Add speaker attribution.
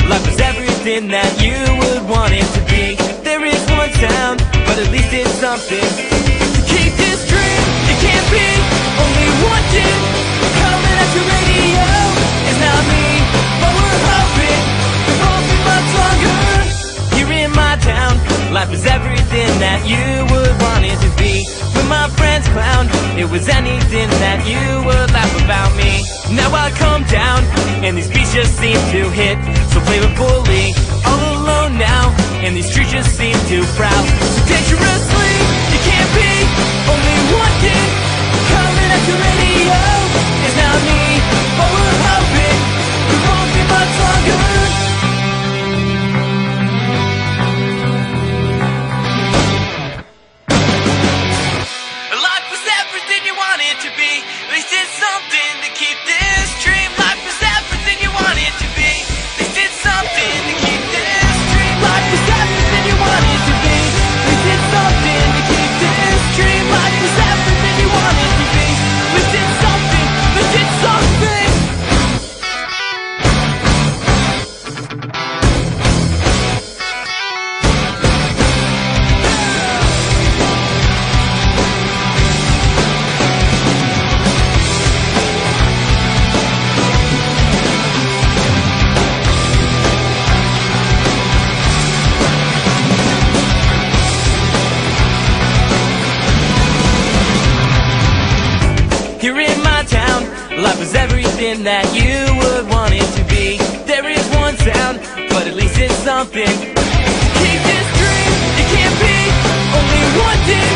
Speaker 1: life was everything that you would want it to be. There is one sound, but at least it's something to keep this dream. It can't be only one thing coming at your radio. It's not me, but we're hoping it won't be much longer. Here in my town, life is everything that you would want it to be. When my friends clown, it was anything that you would laugh about me. Now I come down, and these beats just seem to hit so flavorfully. All alone now, and these streets just seem too proud. So dangerously, you can't be only one thing coming at your radio. It's not me, but we're hoping it won't be much longer. Life was everything you wanted to be. At least it's something to keep this dream. Life was everything you wanted to be. At least it's something to keep this dream. Life was everything you wanted to be. At least it's something to keep this dream. Life was everything you wanted to be. At least it's something. At least it's something. Here in my town, life was everything that you would want it to be. There is one sound, but at least it's something. Keep this dream, it can't be only one thing